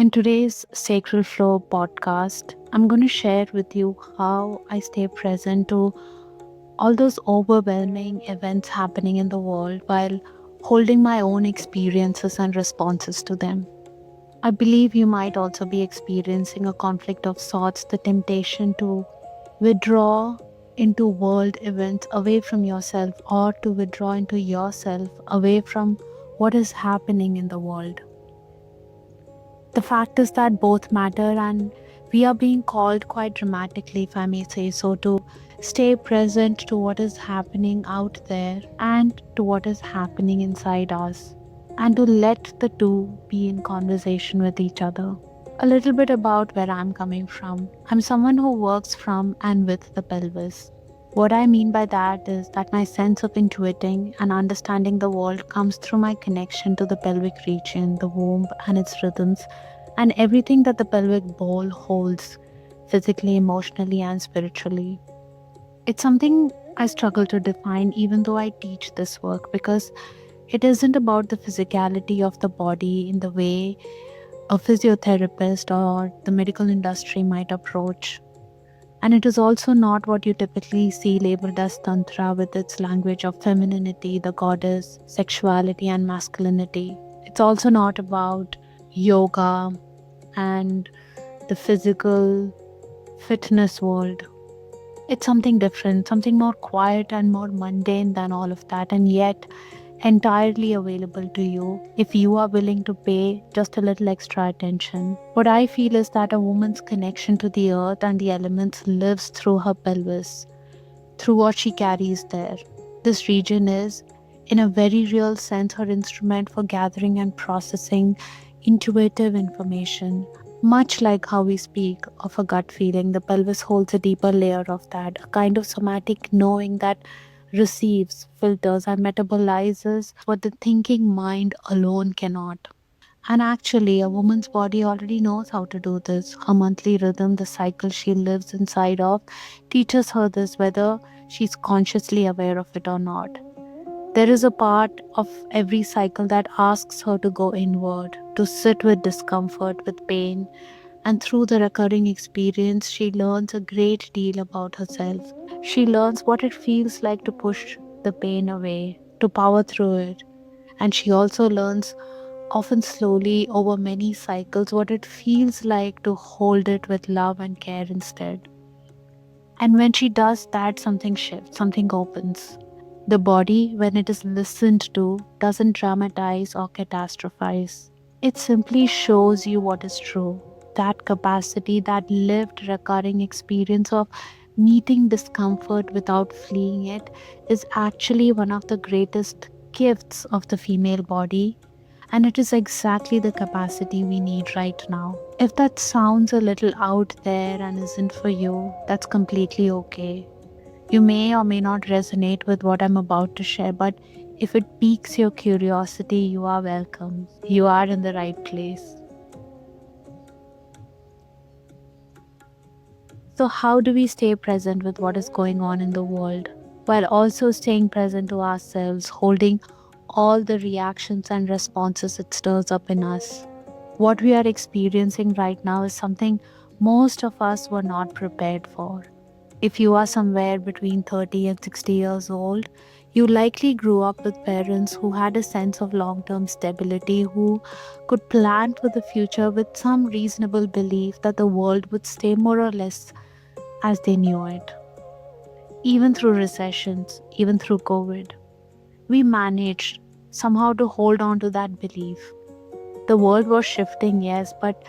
In today's Sacred Flow podcast, I'm going to share with you how I stay present to all those overwhelming events happening in the world while holding my own experiences and responses to them. I believe you might also be experiencing a conflict of sorts, the temptation to withdraw into world events away from yourself or to withdraw into yourself away from what is happening in the world. The fact is that both matter, and we are being called quite dramatically, if I may say so, to stay present to what is happening out there and to what is happening inside us, and to let the two be in conversation with each other. A little bit about where I'm coming from. I'm someone who works from and with the pelvis. What I mean by that is that my sense of intuiting and understanding the world comes through my connection to the pelvic region, the womb and its rhythms, and everything that the pelvic bowl holds physically, emotionally, and spiritually. It's something I struggle to define even though I teach this work, because it isn't about the physicality of the body in the way a physiotherapist or the medical industry might approach. And it is also not what you typically see labeled as Tantra with its language of femininity, the goddess, sexuality, and masculinity. It's also not about yoga and the physical fitness world. It's something different, something more quiet and more mundane than all of that, and yet entirely available to you if you are willing to pay just a little extra attention. What I feel is that a woman's connection to the earth and the elements lives through her pelvis, through what she carries there. This region is, in a very real sense, her instrument for gathering and processing intuitive information. Much like how we speak of a gut feeling, the pelvis holds a deeper layer of that, a kind of somatic knowing that receives, filters, and metabolizes what the thinking mind alone cannot. And actually, a woman's body already knows how to do this. Her monthly rhythm, the cycle she lives inside of, teaches her this whether she's consciously aware of it or not. There is a part of every cycle that asks her to go inward, to sit with discomfort, with pain, and through the recurring experience, she learns a great deal about herself. She learns what it feels like to push the pain away, to power through it. And she also learns, often slowly over many cycles, what it feels like to hold it with love and care instead. And when she does that, something shifts, something opens. The body, when it is listened to, doesn't dramatize or catastrophize. It simply shows you what is true. That capacity, that lived recurring experience of meeting discomfort without fleeing it, is actually one of the greatest gifts of the female body, and it is exactly the capacity we need right now. If that sounds a little out there and isn't for you, that's completely okay. You may or may not resonate with what I'm about to share, but if it piques your curiosity, you are welcome. You are in the right place. So, how do we stay present with what is going on in the world while also staying present to ourselves, holding all the reactions and responses it stirs up in us? What we are experiencing right now is something most of us were not prepared for. If you are somewhere between 30 and 60 years old, you likely grew up with parents who had a sense of long term stability, who could plan for the future with some reasonable belief that the world would stay more or less as they knew it. Even through recessions, even through COVID, we managed somehow to hold on to that belief. The world was shifting, yes, but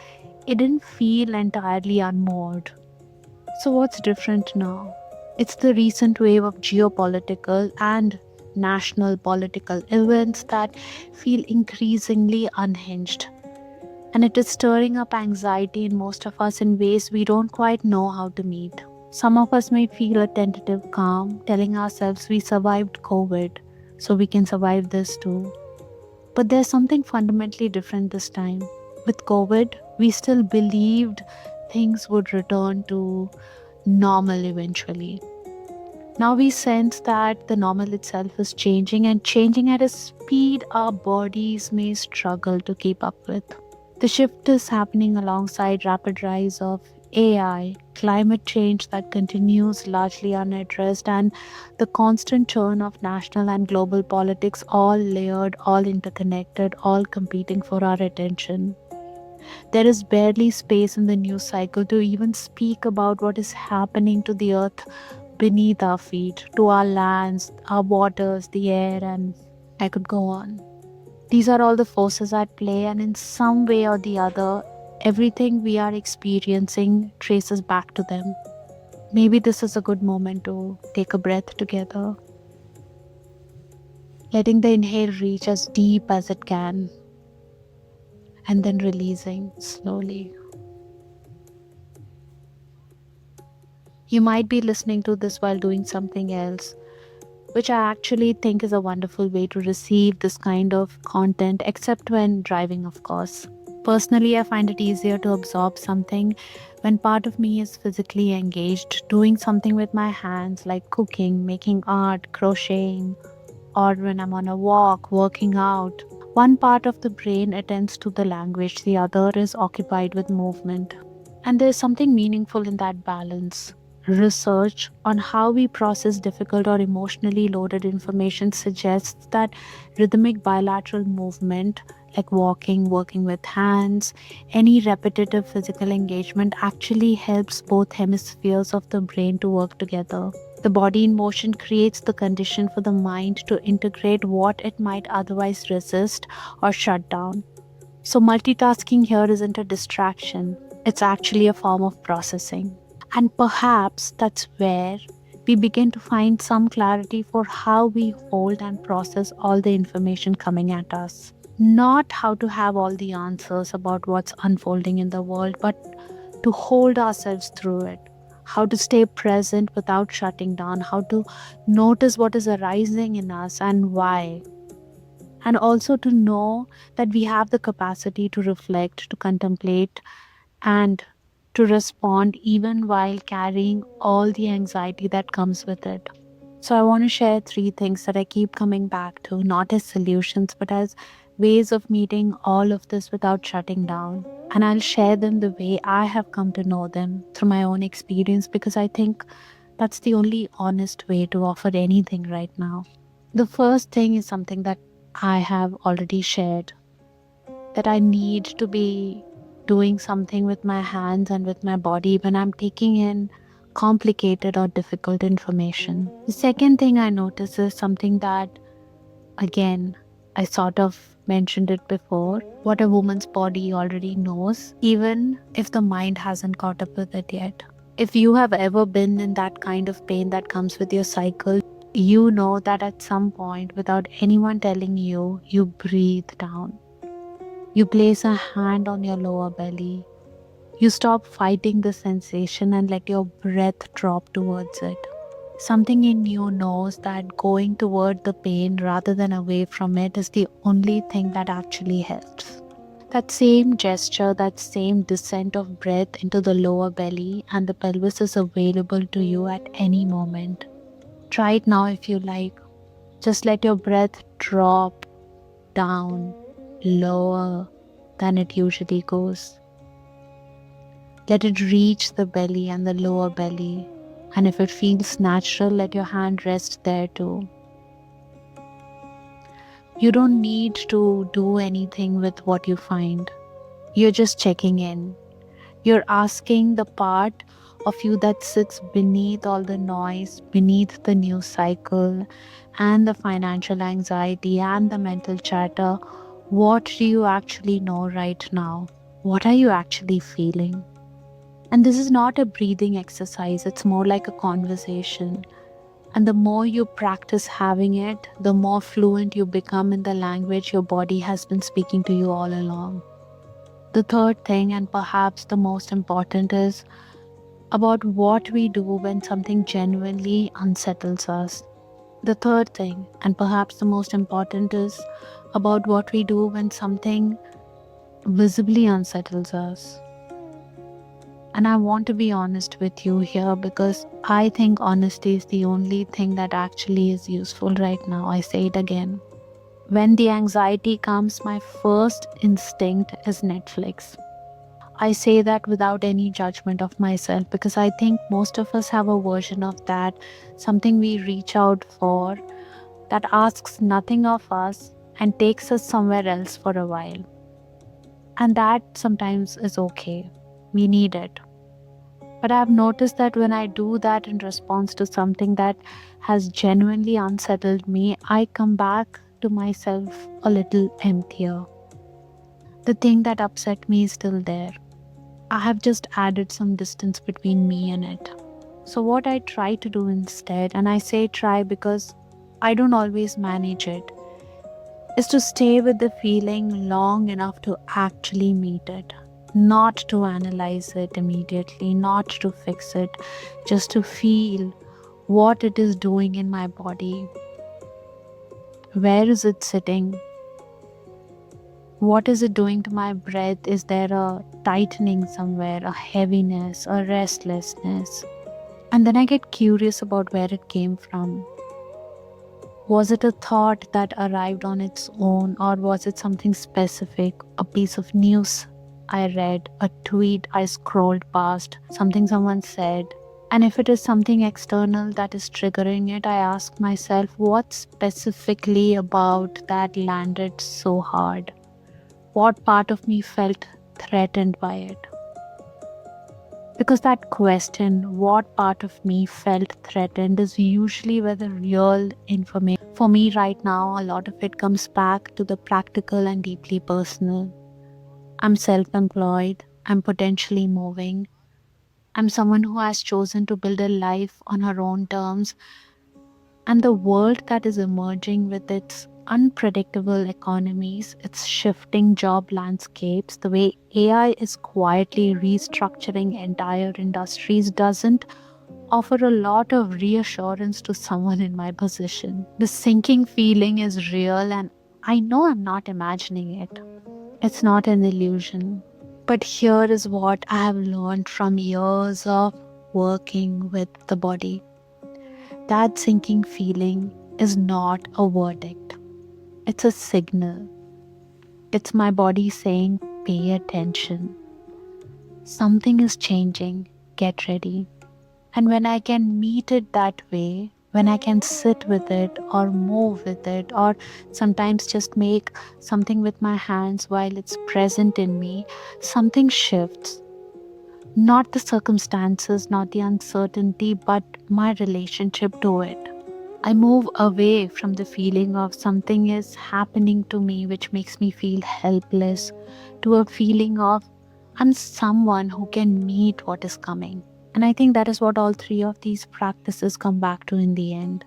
it didn't feel entirely unmoored. So, what's different now? It's the recent wave of geopolitical and national political events that feel increasingly unhinged. And it is stirring up anxiety in most of us in ways we don't quite know how to meet. Some of us may feel a tentative calm, telling ourselves we survived COVID, so we can survive this too. But there's something fundamentally different this time. With COVID, we still believed things would return to normal eventually. Now we sense that the normal itself is changing, and changing at a speed our bodies may struggle to keep up with. The shift is happening alongside rapid rise of AI, climate change that continues largely unaddressed, and the constant churn of national and global politics, all layered, all interconnected, all competing for our attention. There is barely space in the news cycle to even speak about what is happening to the earth beneath our feet, to our lands, our waters, the air, and I could go on. These are all the forces at play, and in some way or the other, everything we are experiencing traces back to them. Maybe this is a good moment to take a breath together, letting the inhale reach as deep as it can, and then releasing slowly. You might be listening to this while doing something else, which I actually think is a wonderful way to receive this kind of content, except when driving, of course. Personally, I find it easier to absorb something when part of me is physically engaged, doing something with my hands like cooking, making art, crocheting, or when I'm on a walk, working out. One part of the brain attends to the language, the other is occupied with movement. And there's something meaningful in that balance. Research on how we process difficult or emotionally loaded information suggests that rhythmic bilateral movement, like walking, working with hands, any repetitive physical engagement actually helps both hemispheres of the brain to work together. The body in motion creates the condition for the mind to integrate what it might otherwise resist or shut down. So, multitasking here isn't a distraction, it's actually a form of processing. And perhaps that's where we begin to find some clarity for how we hold and process all the information coming at us. Not how to have all the answers about what's unfolding in the world, but to hold ourselves through it. How to stay present without shutting down, how to notice what is arising in us and why, and also to know that we have the capacity to reflect, to contemplate, and to respond even while carrying all the anxiety that comes with it. So, I want to share three things that I keep coming back to, not as solutions, but as ways of meeting all of this without shutting down. And I'll share them the way I have come to know them through my own experience because I think that's the only honest way to offer anything right now. The first thing is something that I have already shared, that I need to be doing something with my hands and with my body when I'm taking in complicated or difficult information. The second thing I notice is something that, again, I sort of mentioned it before, what a woman's body already knows, even if the mind hasn't caught up with it yet. If you have ever been in that kind of pain that comes with your cycle, you know that at some point, without anyone telling you, you breathe down. You place a hand on your lower belly. You stop fighting the sensation and let your breath drop towards it. Something in you knows that going toward the pain rather than away from it is the only thing that actually helps. That same gesture, that same descent of breath into the lower belly and the pelvis is available to you at any moment. Try it now if you like. Just let your breath drop down lower than it usually goes. Let it reach the belly and the lower belly. And if it feels natural, let your hand rest there too. You don't need to do anything with what you find. You're just checking in. You're asking the part of you that sits beneath all the noise, beneath the news cycle, and the financial anxiety and the mental chatter, what do you actually know right now? What are you actually feeling? And this is not a breathing exercise, it's more like a conversation. And the more you practice having it, the more fluent you become in the language your body has been speaking to you all along. The third thing, and perhaps the most important, is about what we do when something genuinely unsettles us. The third thing, and perhaps the most important, is about what we do when something visibly unsettles us. And I want to be honest with you here because I think honesty is the only thing that actually is useful right now. I say it again. When the anxiety comes, my first instinct is Netflix. I say that without any judgment of myself because I think most of us have a version of that, something we reach out for that asks nothing of us and takes us somewhere else for a while. And that sometimes is okay. We need it. But I've noticed that when I do that in response to something that has genuinely unsettled me, I come back to myself a little emptier. The thing that upset me is still there. I have just added some distance between me and it. So, what I try to do instead, and I say try because I don't always manage it, is to stay with the feeling long enough to actually meet it. Not to analyze it immediately, not to fix it, just to feel what it is doing in my body. Where is it sitting? What is it doing to my breath? Is there a tightening somewhere, a heaviness, a restlessness? And then I get curious about where it came from. Was it a thought that arrived on its own, or was it something specific, a piece of news I read, a tweet I scrolled past, something someone said? And if it is something external that is triggering it, I ask myself, what specifically about that landed so hard? What part of me felt threatened by it? Because that question, what part of me felt threatened, is usually where the real information. For me, right now, a lot of it comes back to the practical and deeply personal. I'm self employed, I'm potentially moving, I'm someone who has chosen to build a life on her own terms, and the world that is emerging with its unpredictable economies, its shifting job landscapes, the way AI is quietly restructuring entire industries doesn't offer a lot of reassurance to someone in my position. The sinking feeling is real, and I know I'm not imagining it. It's not an illusion. But here is what I have learned from years of working with the body. That sinking feeling is not a verdict. It's a signal. It's my body saying, pay attention. Something is changing. Get ready. And when I can meet it that way, when I can sit with it or move with it, or sometimes just make something with my hands while it's present in me, something shifts. Not the circumstances, not the uncertainty, but my relationship to it. I move away from the feeling of something is happening to me which makes me feel helpless, to a feeling of I'm someone who can meet what is coming. And I think that is what all three of these practices come back to in the end.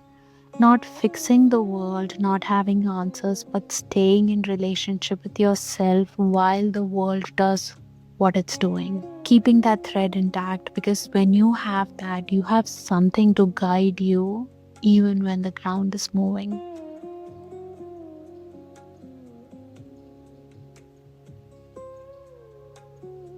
Not fixing the world, not having answers, but staying in relationship with yourself while the world does what it's doing. Keeping that thread intact, because when you have that, you have something to guide you even when the ground is moving.